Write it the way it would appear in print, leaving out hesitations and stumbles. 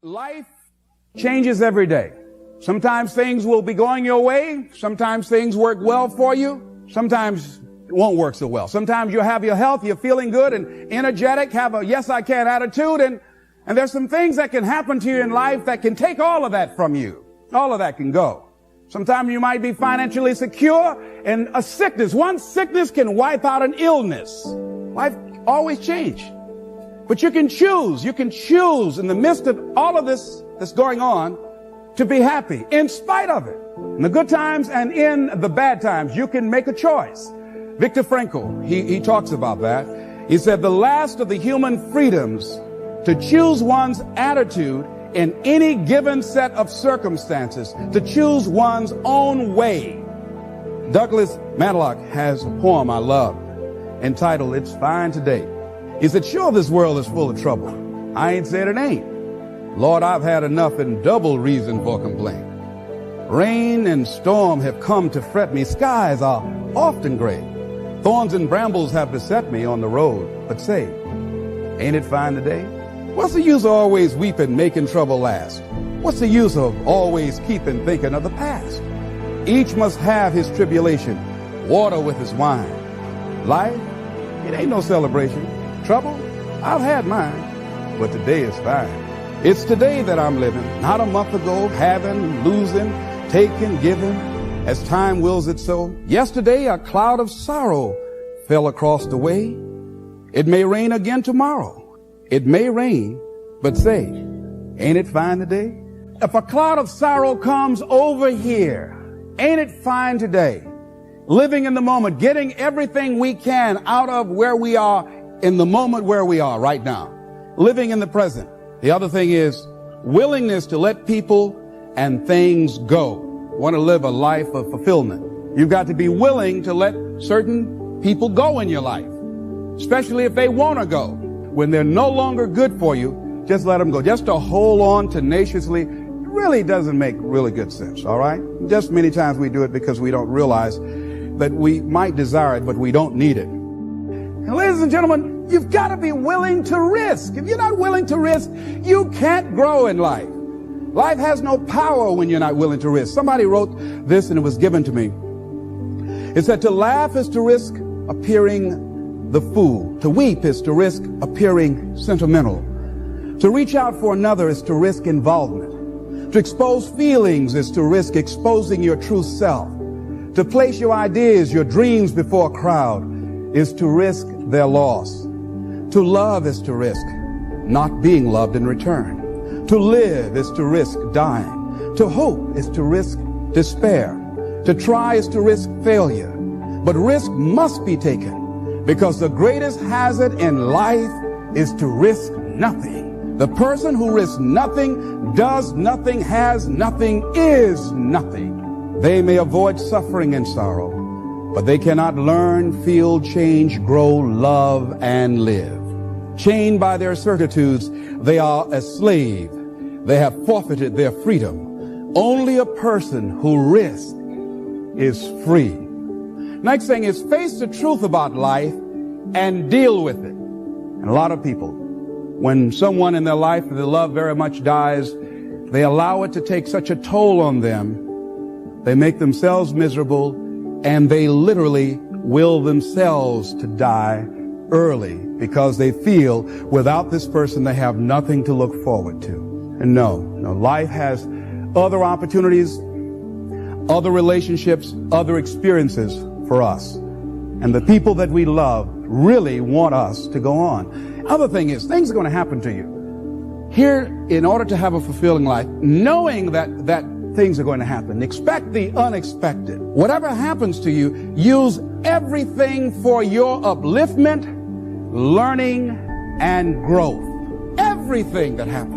Life changes every day. Sometimes things will be going your way. Sometimes things work well for you. Sometimes it won't work so well. Sometimes you'll have your health, you're feeling good and energetic, have a yes I can attitude, and there's some things that can happen to you in life that can take all of that from you. All of that can go. Sometimes you might be financially secure, and a sickness, one sickness can wipe out an illness. Life always changes. But you can choose in the midst of all of this that's going on to be happy in spite of it. In the good times and in the bad times, you can make a choice. Viktor Frankl, he talks about that. He said the last of the human freedoms to choose one's attitude in any given set of circumstances, to choose one's own way. Douglas Matlock has a poem I love entitled It's Fine Today. He said, sure, this world is full of trouble. I ain't said it ain't. Lord, I've had enough and double reason for complaint. Rain and storm have come to fret me. Skies are often gray. Thorns and brambles have beset me on the road. But say, ain't it fine today? What's the use of always weeping, making trouble last? What's the use of always keeping thinking of the past? Each must have his tribulation, water with his wine. Life, it ain't no celebration. Trouble, I've had mine, but today is fine. It's today that I'm living, not a month ago, having, losing, taking, giving, as time wills it so. Yesterday, a cloud of sorrow fell across the way. It may rain again tomorrow. It may rain, but say, ain't it fine today? If a cloud of sorrow comes over here, ain't it fine today? Living in the moment, getting everything we can out of where we are in the moment where we are right now. Living in the present. The other thing is willingness to let people and things go. Want to live a life of fulfillment. You've got to be willing to let certain people go in your life, especially if they want to go. When they're no longer good for you, just let them go. Just to hold on tenaciously really doesn't make really good sense, all right? Just many times we do it because we don't realize that we might desire it, but we don't need it. And ladies and gentlemen, you've got to be willing to risk. If you're not willing to risk, you can't grow in life. Life has no power when you're not willing to risk. Somebody wrote this and it was given to me. It said, to laugh is to risk appearing the fool. To weep is to risk appearing sentimental. To reach out for another is to risk involvement. To expose feelings is to risk exposing your true self. To place your ideas, your dreams before a crowd is to risk their loss. To love is to risk not being loved in return. To live is to risk dying. To hope is to risk despair. To try is to risk failure. But risk must be taken because the greatest hazard in life is to risk nothing. The person who risks nothing, does nothing, has nothing, is nothing. They may avoid suffering and sorrow, but they cannot learn, feel, change, grow, love, and live. Chained by their certitudes, they are a slave. They have forfeited their freedom. Only a person who risks is free. Next thing is face the truth about life and deal with it. And a lot of people, when someone in their life that they love very much dies, they allow it to take such a toll on them. They make themselves miserable, and they literally will themselves to die early because they feel without this person they have nothing to look forward to. And no, life has other opportunities, other relationships, other experiences for us. And the people that we love really want us to go on. Other thing is, things are going to happen to you. Here, in order to have a fulfilling life, knowing that things are going to happen, expect the unexpected. Whatever happens to you, use everything for your upliftment, learning, and growth. Everything that happens.